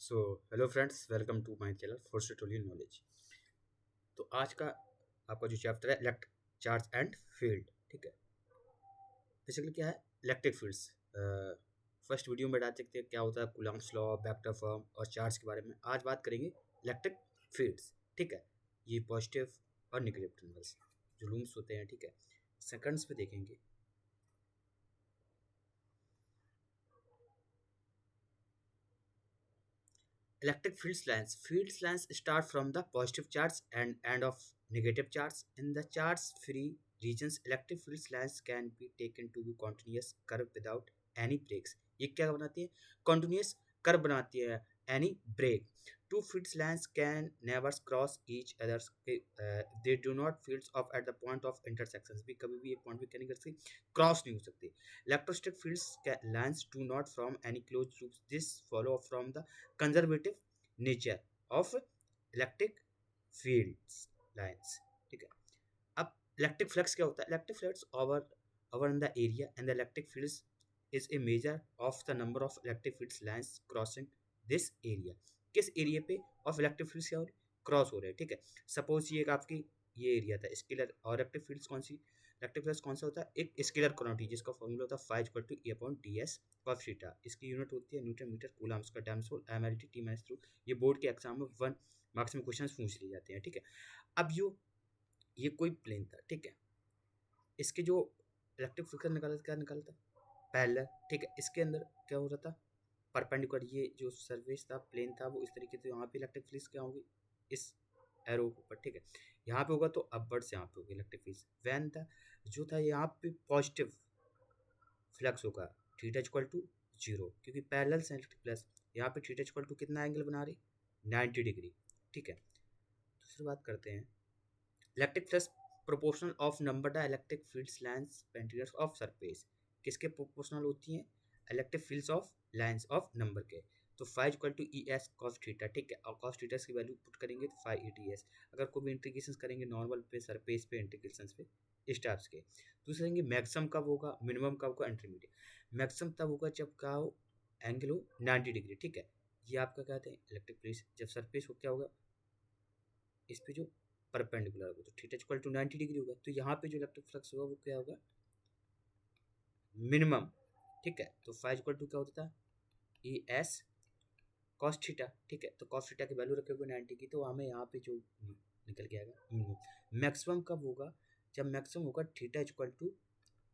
So hello friends, welcome to my channel for टोली knowledge. तो आज का आपका जो चैप्टर है इलेक्ट्रिक चार्ज एंड फील्ड, ठीक है। बेसिकली क्या है इलेक्ट्रिक फील्ड्स। फर्स्ट वीडियो में बता सकते हैं क्या होता है कूलम्ब्स लॉ, वेक्टर फॉर्म और चार्ज के बारे में। आज बात करेंगे इलेक्ट्रिक फील्ड्स, ठीक है। ये पॉजिटिव और नेगेटिव टर्मिनल्स जो लूम्स होते हैं, ठीक है। सेकंड्स में देखेंगे। Electric field lines start from the positive charge and end of negative charge. In the charge-free regions, electric field lines can be taken to be continuous curve without any breaks. ये क्या बनाती है? Continuous curve बनाती है, any break. Two field lines can never cross each other. They do not fields of at the point of intersections. भी कभी भी ये point भी क्या नहीं कर सकती, क्रॉस नहीं हो सकती. Electrostatic fields lines do not form any closed loops. This follow from the conservative nature of electric fields lines, ठीक है। अब इलेक्ट्रिक फ्लक्स क्या होता है? Electric flux over over in the area and the electric fields is a measure of the number of electric fields lines crossing this area. किस area पे of electric fields क्या हो रहे, क्रॉस हो रहे हैं, ठीक है। सपोज ये एक आपकी ये एरिया था स्केलर, और इलेक्ट्रिक फील्ड्स कौन सी, इलेक्ट्रिक फ्लक्स कौन सा होता है? एक स्केलर क्वांटिटी जिसका फॉर्मूला होता है phi equal to A upon D S cos theta. इसकी यूनिट होती है न्यूटन मीटर कूलम्ब्स का times whole M L T T minus three. ये बोर्ड के एग्जाम में 1 मार्क्स में क्वेश्चन पूछ लिए जाते हैं, ठीक है। अब ये कोई प्लेन था, ठीक है। इसके जो इलेक्ट्रिक फ्लक्स निकाला था, क्या निकाला था? पैरेलल, ठीक है। इसके अंदर क्या हो रहा था? परपेंडिकुलर। ये जो सर्फेस था प्लेन था वो इस तरीके से, यहाँ पे इलेक्ट्रिक फील्ड क्या होगी? इस एरो के ऊपर, ठीक है। यहाँ पे होगा तो अपवर्ड्स यहाँ पे होगी इलेक्ट्रिक फील्ड। वैन था जो था यहाँ पे पॉजिटिव फ्लक्स होगा थीटा इक्वल टू 0, क्योंकि पैरेलल से इलेक्ट्रिक प्लस। यहाँ पे थीटा इक्वल टू कितना एंगल बना रही? 90 डिग्री, ठीक है। दूसरी बात करते हैं electric flux proportional of number the electric fields lines पेंटियर्स ऑफ सरफेस। किसके प्रोपोर्शनल होती हैं? Electric fields of lines of number के। तो phi equal to E S cos theta, ठीक है। और कॉस थीटा की वैल्यू पुट करेंगे तो फाइव ई टी एस। अगर कोई भी इंटीग्रेशन करेंगे नॉर्मल पे, सरफेस पे, इंटीग्रेशन पे, इस टाइप्स के। दूसरे देंगे मैक्सिमम कब होगा, मिनिमम कब होगा, इंटरमीडिएट। मैक्सिमम तब होगा जब का हो एंगल हो 90 डिग्री, ठीक है। ये आपका कहते हैं इलेक्ट्रिक फील्ड। जब सरफेस हो क्या होगा, इस पे जो परपेंडिकुलर होगा तो थीटा इक्वल टू 90 डिग्री होगा। तो यहाँ पे जो इलेक्ट्रिक फ्लक्स होगा वो क्या होगा? मिनिमम, ठीक है। तो फाइव इक्वल टू क्या होता था? ई एस कॉस थीटा, ठीक है। तो कॉस थीटा की वैल्यू रखोगे 90 की, तो हमें यहाँ पे जो निकल के आएगा मिनिमम। मैक्सिमम कब होगा? जब मैक्सिमम होगा थीटा इक्वल टू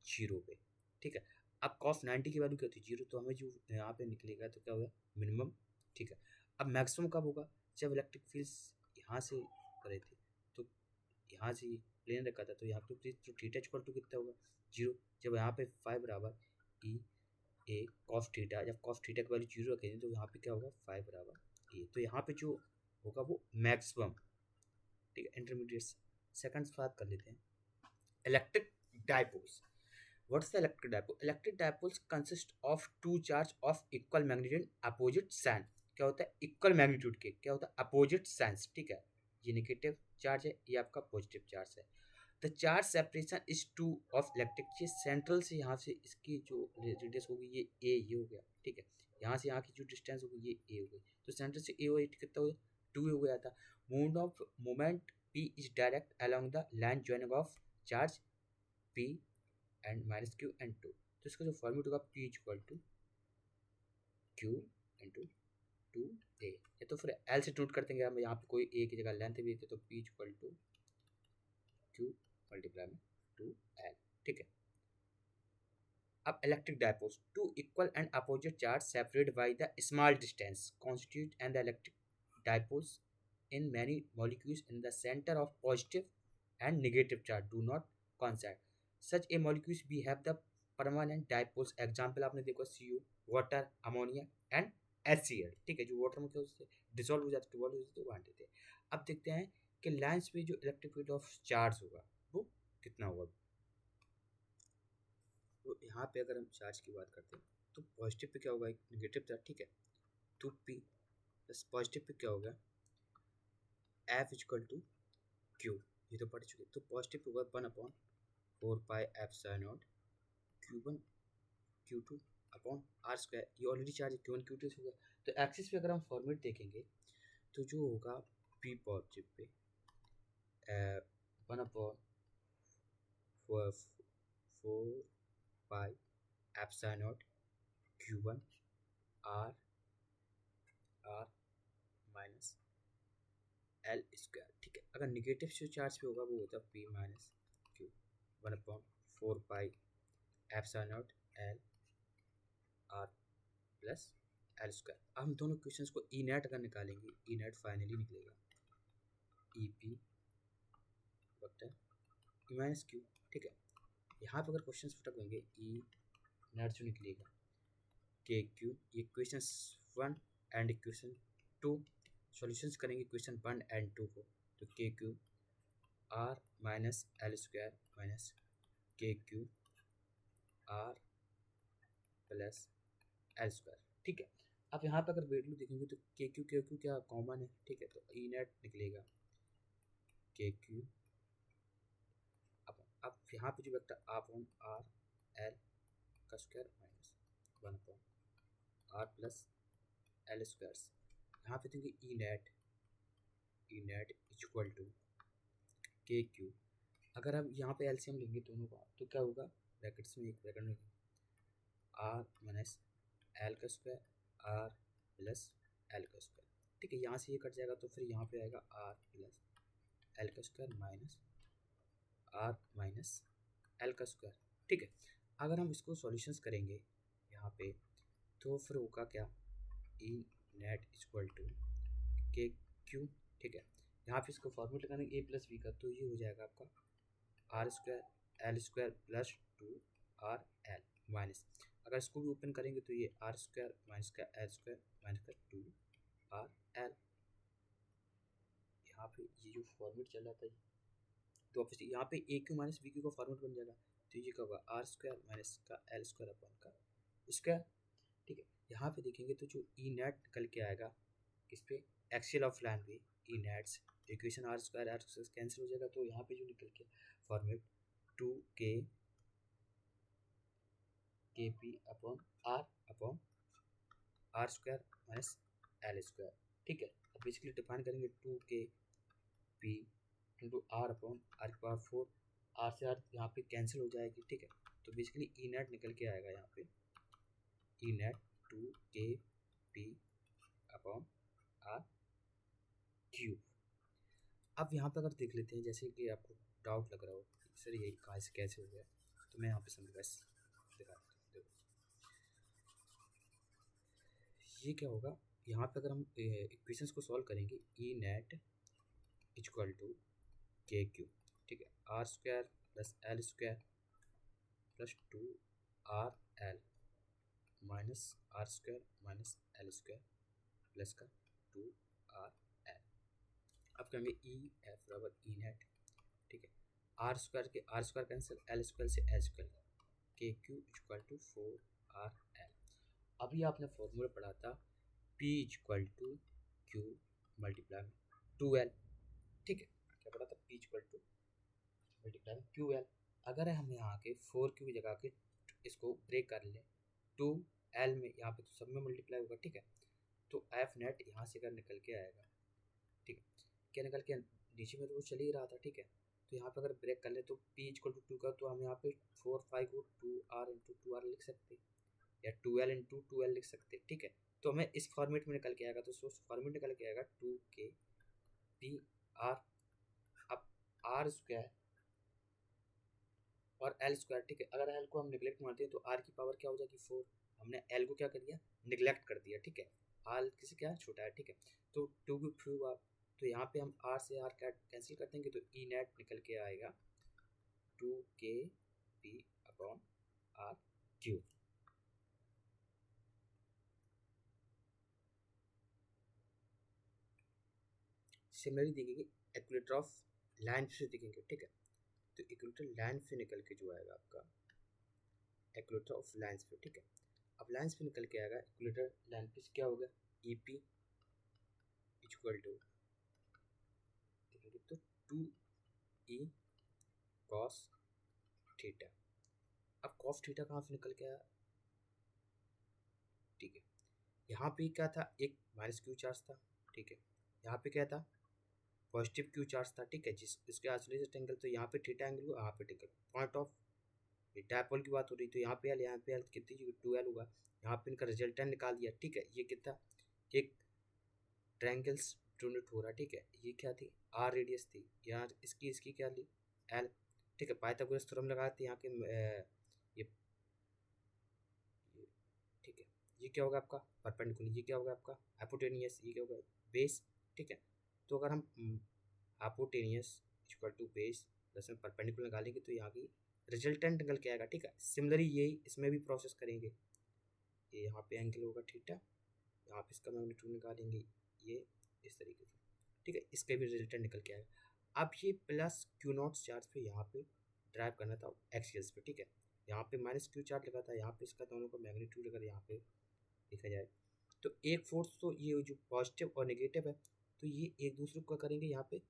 0 पे, ठीक है। अब कॉस 90 की वैल्यू क्या होती है? 0, तो हमें जो यहाँ पे निकलेगा तो क्या होगा? मिनिमम, ठीक है। अब मैक्सिमम कब होगा? जब इलेक्ट्रिक फील्ड्स यहाँ से करे थे, तो यहाँ से प्लेन रखा था, तो यहाँ पे तो थीटा इक्वल टू कितना होगा? 0। जब यहाँ पे फाइव बराबर ई ए कॉस थीटा, जब कॉस थीटा की वैल्यू 0 रखेंगे तो यहाँ पे क्या होगा? फाइव बराबर ए। तो यहाँ पे जो होगा वो मैक्सिमम, ठीक है। इंटरमीडिएट सेकंड्स बात कर लेते हैं electric dipoles. What's the electric dipole? Electric dipoles consist of two charge of equal magnitude and opposite sign. क्या होता है? इक्वल मैग्नीट्यूड के क्या होता है? अपोजिट साइंस, ठीक है। ये नेगेटिव चार्ज है, ये आपका पॉजिटिव चार्ज है। The charge separation is two of electric. ये सेंट्रल से यहाँ से इसकी जो रेडियस होगी ये ए, ये हो गया, ठीक है। यहाँ से यहाँ की जो डिस्टेंस होगी ये ए हो गई। तो सेंट्रल से ए हो गई, कितना हो गया? 2 हो गया था। Mode of moment p is direct along the line joining of charge p and minus q and to. तो इसका जो फॉर्मूला होगा p equal to q into two a, या तो फिर एल से नोट कर देंगे हम। यहाँ पे कोई ए की जगह लेंथ भी है तो P equal to Q multiply में टू एल, ठीक है। अब electric dipoles, two equal and opposite charge separate by the small distance constitute and the electric dipoles in many molecules in the center of positive and negative charge do not coincide. Such a molecules behave the permanent dipoles. Example आपने देखो CO, water, ammonia and HCl, ठीक है। जो water में क्या होता है? Dissolve हो जाता है, डिवॉल्व हो जाता है, वो देते हैं। अब देखते हैं कि लाइंस पे जो इलेक्ट्रिक फील्ड ऑफ चार्ज होगा वो कितना होगा। तो यहाँ पे अगर हम चार्ज की बात करते हैं तो पॉजिटिव पे क्या होगा? एक नेगेटिव चार्ज, ठीक है। तो पी प्लस पॉजिटिव पे क्या होगा? एफ इक्वल टू क्यू, ये तो पढ़ चुके। तो पॉजिटिव पे होगा 1/4 pi epsilon not Q1 Q2 upon are square. ये ऑलरेडी चार्ज Q1 Q2 से होगा। तो एक्सिस पे अगर हम फॉर्मेट देखेंगे तो जो होगा पी पॉजिटिव पे 1/4 pi epsilon not Q1 R R minus L square. ठीक है, अगर निगेटिव जो चार्ज पे होगा वो होता है P minus Q 1/4 pi epsilon naught L R plus L square. अब हम दोनों क्वेश्चंस को ई नेट अगर निकालेंगे, ई नेट फाइनली निकलेगा E P वक्टर E minus Q. ठीक है, यहाँ पे अगर क्वेश्चन फटक होंगे ई नेट जो निकलेगा के क्यू, ये क्वेश्चन 1 एंड इक्वेशन 2 सॉल्यूशंस करेंगे क्वेश्चन 1 एंड 2 को। तो k q r minus L square minus k q r plus L square. ठीक है, अब यहाँ पे अगर वैल्यू देखेंगे तो के क्यू क्या कॉमन है। ठीक है, तो ई नेट निकलेगा के क्यू अब यहाँ पे जो वेक्टर आप ऑन आर एल का square minus 1/r plus L square. यहाँ पे देंगे ई net equal to K Q. अगर हम यहाँ पे एलसीएम लेंगे दोनों का तो क्या होगा, ब्रैकेट्स में एक ब्रैकेट में आर माइनस एल का स्क्वायर आर प्लस एल का स्क्वायर। ठीक है, यहाँ से ये कट जाएगा तो फिर यहाँ पे आएगा आर प्लस एल का square minus R minus L का स्क्वायर। ठीक है, अगर हम इसको सॉल्यूशंस करेंगे यहाँ पे तो फिर होगा क्या, ई net equal to K Q. ठीक है, यहाँ पे इसको फॉर्मूला लगाएंगे ए प्लस बी का, तो ये हो जाएगा आपका R square L square plus 2 R L minus, अगर इसको भी ओपन करेंगे तो ये आर स्क्वायर माइनस का एल स्क्वायर माइनस का 2 आर एल। यहाँ पे ये जो फॉर्मूला चल रहा था तो ऑब्वियसली यहाँ पे ए क्यू माइनस बी क्यू का फॉर्मूला बन जाएगा। तो ये क्या होगा, आर स्क्वायर माइनस का एल स्क्वायर अपॉन का स्क्वायर। ठीक है, यहाँ पे देखेंगे तो जो ई नेट निकल के आएगा किस पे, एक्सियल ऑफ लाइन पे E nets, equation r square cancel हो जाएगा। तो यहाँ पे जो निकल के format 2k P upon are square minus L square. ठीक है, अब बेसिकली डिफाइन करेंगे 2k p into r upon r की पावर 4, आर से आर यहाँ पे कैंसिल हो जाएगी। ठीक है, तो बेसिकली ई नेट निकल के आएगा यहाँ पे E net 2k P upon r cube. अब यहाँ पे अगर देख लेते हैं, जैसे कि आपको डाउट लग रहा हो सर ये कहाँ से कैसे हो गया, तो मैं यहाँ पे समझ बस दिखा देता हूँ। देखो ये क्या होगा, यहाँ पे अगर हम इक्वेशंस को सॉल्व करेंगे E net equal to K Q. ठीक है, are square plus L square plus 2 R L minus R square minus L square plus का 2 आर एल। अब कहेंगे ई एफ बराबर ई नेट। ठीक है, are square cancel, L square से L square, K Q equal to 4 R L. अभी आपने formula पढ़ा था P equal to Q multiply 2l। ठीक है, क्या पढ़ा था, P equal to multiply Q L. अगर हम यहाँ के 4 की जगह के इसको ब्रेक कर लें 2l में, यहाँ पे तो सब में मल्टीप्लाई होगा। ठीक है, तो एफ नेट यहाँ से अगर निकल के आएगा, ठीक है, क्या निकल के नीचे में तो वो चल ही रहा था। ठीक है, तो यहाँ पे अगर ब्रेक कर ले तो पी इक्वल टू 2 का, तो हम यहाँ पे 4 5 को 2r इंटू 2r लिख सकते हैं या 2l इंटू 2l लिख सकते हैं। ठीक है, तो हमें इस फॉर्मेट में निकल के आएगा, तो सोर्स फॉर्मेट निकल के आएगा 2k पी आर। अब आर स्क्वायर और एल स्क्वायर। ठीक है, अगर एल को हम निगलेक्ट मारते हैं तो आर की पावर क्या हो जाएगी 4, हमने एल को क्या कर दिया, निगलेक्ट कर दिया। ठीक है, आर किसी क्या छोटा है। ठीक है, तो 2 की फ्यू आप, तो यहाँ पे हम आर से आर कैंसिल कर देंगे तो ई नेट निकल के आएगा 2k P upon R Q. Similarly देखेंगे इक्वेटर ऑफ लाइन से देखेंगे। ठीक है, तो इक्वेटर लाइन से निकल के जो आएगा आपका इक्वेटर ऑफ लाइन पे। ठीक है, अब लाइन पे निकल के आएगा इक्वेटर लाइन पे क्या होगा, ई पी इक्वल टू देखेंगे तो 2e कॉस थीटा। अब कॉस थीटा कहाँ से निकल के आया, ठीक है, यहाँ पे क्या था, एक माइनस क्यू चार्ज था, ठीक है। यहाँ पे क्या था, पॉजिटिव क्यू चार्ज था, ठीक है। जिस इसके आइसोलेटेड एंगल, तो यहाँ पे थीटा एंगल हुआ, यहाँ पे टिकल पॉइंट ऑफ डायपोल की बात हो रही, तो यहाँ पे एल, यहाँ पे एल कितनी 2L होगा। यहाँ पे इनका रिजल्टेंट निकाल दिया, ठीक है। ये कितना, एक ट्रायंगल्स डोनेट हो रहा, ठीक है। ये क्या थी, आर रेडियस थी, यहाँ इसकी इसकी क्या ली, एल, ठीक है। पाइथागोरस थ्योरम लगाते यहाँ के ये ये ठीक है। ये क्या होगा आपका परपेंडिकुलर, ये क्या होगा आपका हाइपोटेनियस, ये क्या होगा बेस, ठीक है। तो अगर हम hypotenuse equal to base plus में परपेंडिकुलर निकालेंगे तो यहाँ की रिजल्टेंट एंगल क्या आएगा, ठीक है। सिमिलरली यही इसमें भी प्रोसेस करेंगे, ये यहाँ पे एंगल होगा थीटा, यहाँ पे इसका मैग्नीट्यूड निकालेंगे ये इस तरीके से, ठीक है। इसके भी रिजल्टेंट निकल के आएगा। अब ये प्लस क्यू नॉट चार्ज पे यहाँ पे ड्राइव करना था एक्सियल्स पे, ठीक है। यहाँ पे माइनस क्यू चार्ज लगा था, यहाँ पे इसका दोनों का मैग्नीट्यूड अगर यहाँ पे देखा जाए तो एक फोर्स, तो ये जो पॉजिटिव और नेगेटिव है तो ये एक दूसरे को क्या करेंगे, यहाँ पे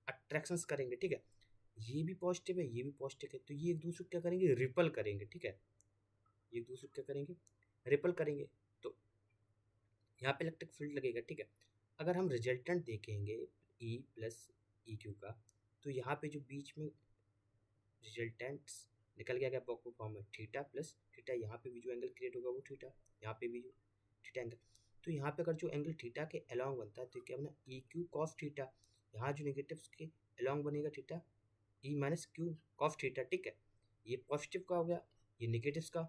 अट्रैक्शंस करेंगे, ठीक है। ये भी पॉजिटिव है, ये भी पॉजिटिव है, तो ये एक दूसरे को क्या करेंगे, रिपल करेंगे, ठीक है। ये एक दूसरे को क्या करेंगे, रिपल करेंगे। तो यहाँ पे इलेक्ट्रिक फील्ड लगेगा, ठीक है। अगर हम रिजल्टेंट देखेंगे ई प्लस ई क्यू का, तो यहाँ पे जो बीच में रिजल्टेंट्स निकल गया क्या बॉक्स फॉर्म में, थीटा प्लस थीटा, यहाँ पे भी जो एंगल क्रिएट होगा वो थीटा, यहाँ पे भी जो थीटा एंगल। तो यहाँ पे अगर जो एंगल थीटा के अलोंग बनता है तो क्या बना, ई क्यू कॉस थीटा। यहाँ जो नेगेटिव के अलोंग बनेगा theta, E minus Q cos theta, ठीक है। ये पॉजिटिव का हो गया, ये नेगेटिव का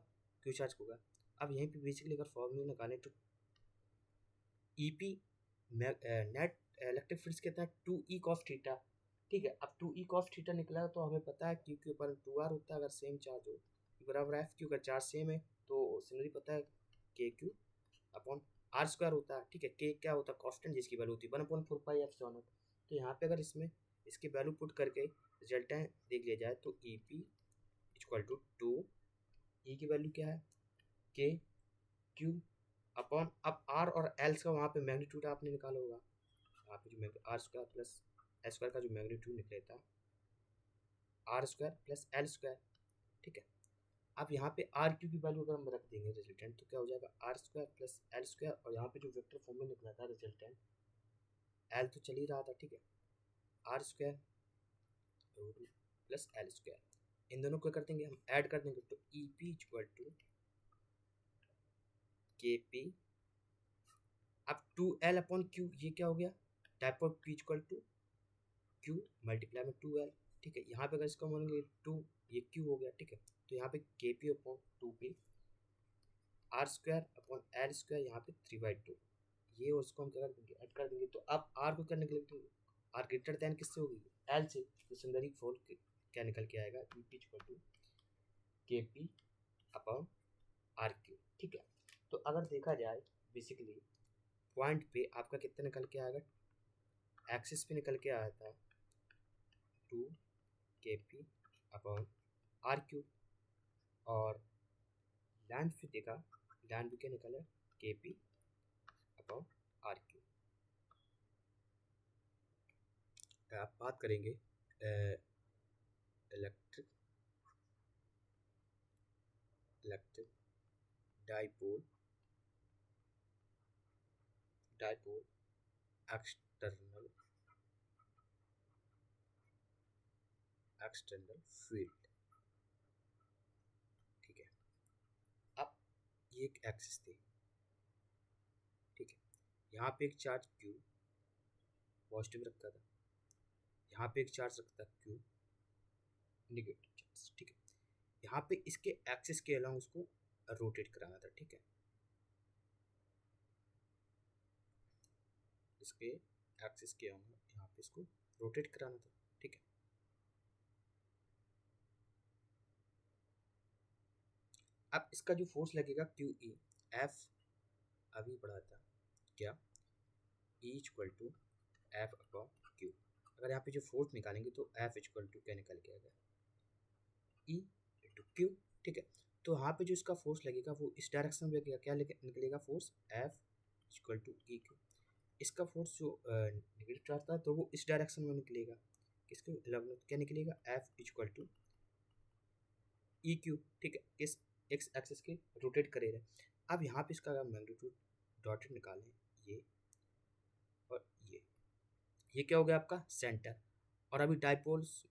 क्यू चार्ज होगा। अब यहीं पे बेसिकली अगर फॉर्मूला निकालें तो E P net electric field कितना है, 2E कॉस थीटा, ठीक है। अब 2E कॉस थीटा निकला तो हमें पता है क्यू के ऊपर 2R होता है, अगर सेम चार्ज हो बराबर एफ क्यू का चार्ज सेम है तो सिमिलरली पता है के क्यू अपॉन आर स्क्वायर होता है, ठीक है। के क्या होता है, कांस्टेंट जिसकी वैल्यू होती है 1/4 पाई एप्सिलॉन नॉट। तो यहाँ पे अगर इसमें इसकी वैल्यू पुट करके रिजल्टेंट देख लिया जाए तो ई पी इक्वल टू 2, ई की वैल्यू क्या है के क्यू अपॉन, अब आर और एल का वहाँ पे मैग्नीट्यूड आपने निकाला होगा, यहाँ पे जो R square plus L square का जो मैग्नीट्यूड निकला था, R square plus L square, ठीक है। अब यहाँ पे आर क्यू की वैल्यू अगर हम रख देंगे रिजल्टेंट तो क्या हो जाएगा, R square plus L square, और यहाँ पे जो वेक्टर फॉर्म में निकला था रिजल्टेंट, एल तो चल ही रहा था, ठीक है। Are square plus L square, इन दोनों को कर देंगे हम, ऐड कर देंगे तो E p equal to k p, अब 2L अपॉन क्यू, ये क्या हो गया, dipole p equal to Q multiply में 2L, ठीक है। यहाँ पे अगर इसका मानेंगे 2, ये क्यू हो गया, ठीक है। तो यहाँ पे K P upon 2P, R square upon L square, यहाँ पे 3/2, ये और इसको हम क्या कर देंगे, ऐड कर देंगे। तो अब आर को क्या निकलेंगे, आर ग्रेटर दैन किससे होगी, एल से, तो सिमिलरली फोर क्या निकल के आएगा, ई p equal to k P upon R Q, ठीक है। तो अगर देखा जाए बेसिकली पॉइंट पे आपका कितना निकल के आएगा, एक्सिस पे निकल के आया था 2 kp अपॉन आर क्यू, और लैंड पे देखा, लैंड पे क्या निकला, kp अपॉन आर क्यू। आप बात करेंगे electric electric dipole dipole external external field, ठीक है। अब ये एक एक्सिस थी, ठीक है। यहाँ पे एक चार्ज क्यू पॉजिटिव रखता था, यहाँ पे एक चार्ज रखता क्यू निगेटिव चार्ज, ठीक है। यहाँ पे इसके एक्सिस के अलोंग उसको रोटेट कराना था, ठीक है। इसके एक्सिस के अलोंग यहाँ पे इसको रोटेट कराना था, ठीक है। अब इसका जो फोर्स लगेगा क्यू ई, एफ अभी पढ़ा था क्या, E equal to F upon Q. अगर यहाँ पे जो फोर्स निकालेंगे तो एफ इक्वल टू क्या निकल के आएगा, ई इंटू क्यू, ठीक है। तो यहाँ पे जो इसका फोर्स लगेगा वो इस डायरेक्शन में लगेगा, क्या निकलेगा force, F equal to E Q. इसका फोर्स जो निगेटिव चार्ज था तो वो इस डायरेक्शन में निकलेगा, किसके अलग क्या निकलेगा, F equal to E Q, ठीक है। इस एक्स एक्सिस के रोटेट करेगा। अब यहाँ पे इसका मैग्नीट्यूड डॉटेड निकालें, ये और ये क्या हो गया आपका सेंटर। और अभी डाइपोल्स,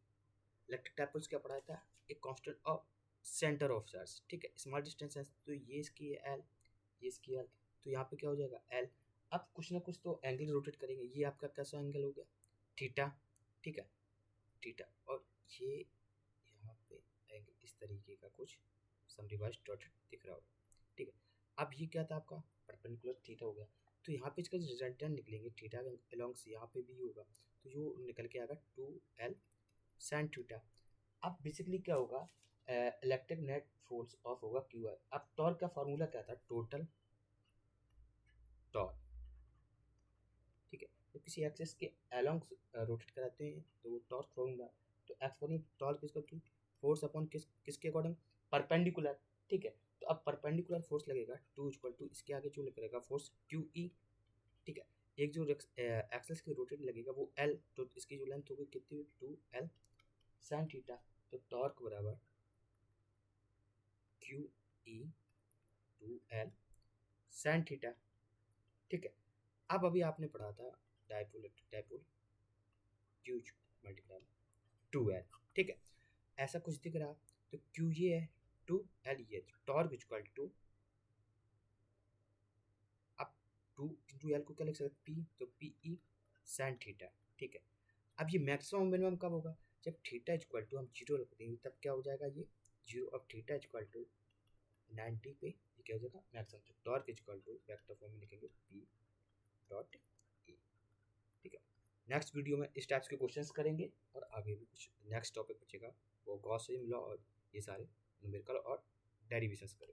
इलेक्ट्रिक डाइपोल्स क्या पढ़ाया था, एक constant of centre of charge, ठीक है, स्मॉल डिस्टेंस है तो ये इसकी है एल, ये इसकी एल, तो यहाँ पे क्या हो जाएगा एल। अब कुछ ना कुछ तो एंगल रोटेट करेंगे, ये आपका कैसा एंगल हो गया थीटा, ठीक है थीटा, और ये यहाँ पे एंगल इस तरीके का कुछ सम रिवाइज डॉटेड दिख रहा होगा, ठीक है। अब ये क्या था आपका परपेंडिकुलर थीटा हो गया, तो यहाँ पे इसका रिजल्टेंट निकलेंगे थीटा अलोंग्स, यहाँ पे भी होगा, तो जो निकल के आएगा 2L साइन थीटा। अब बेसिकली क्या होगा, इलेक्ट्रिक नेट फोर्स ऑफ होगा क्यू आई। अब टॉर्क का फॉर्मूला क्या था, टोटल टॉर्क, ठीक है। तो किसी एक्सेस के अलोंग रोटेट कराते हैं तो वो टॉर्क फॉर्मूला, तो एक्स फॉर्मूला टॉर्क इसका टू फोर्स अपॉन किसके अकॉर्डिंग, परपेंडिकुलर, ठीक है। तो अब परपेंडिकुलर फोर्स लगेगा टू इक्वल टू इसके आगे जो लगेगा फोर्स क्यू ई, ठीक है। एक जो एक्सेस के रोटेट लगेगा वो एल, तो इसकी जो लेंथ होगी कितनी, 2L साइन थीटा, तो टॉर्क बराबर Q E 2L sine theta, ठीक है। अब अभी आपने पढ़ा था dipole, dipole Q multiply 2L, ठीक है। ऐसा कुछ दिख रहा, तो क्यू ये है 2L ये, टॉर्क इक्वल टू, अब 2 L को क्या लिख सकते पी, तो पी ई साइन थीटा, ठीक है। अब ये मैक्सिमम मिनिमम कब होगा, जब थीटा इक्वल टू हम जीरो रख देंगे तब क्या हो जाएगा ये जीरो। अब थीटा इक्वल टू 90 पे ये क्या हो जाएगा मैक्सिमम, तो torque equal to vector form में लिखेंगे पी डॉट ई, ठीक है। नेक्स्ट वीडियो में इस टाइप्स के क्वेश्चंस करेंगे और आगे भी कुछ नेक्स्ट टॉपिक बचेगा, वो गॉस लॉ और ये सारे न्यूमेरिकल और डेरिवेशंस करेंगे।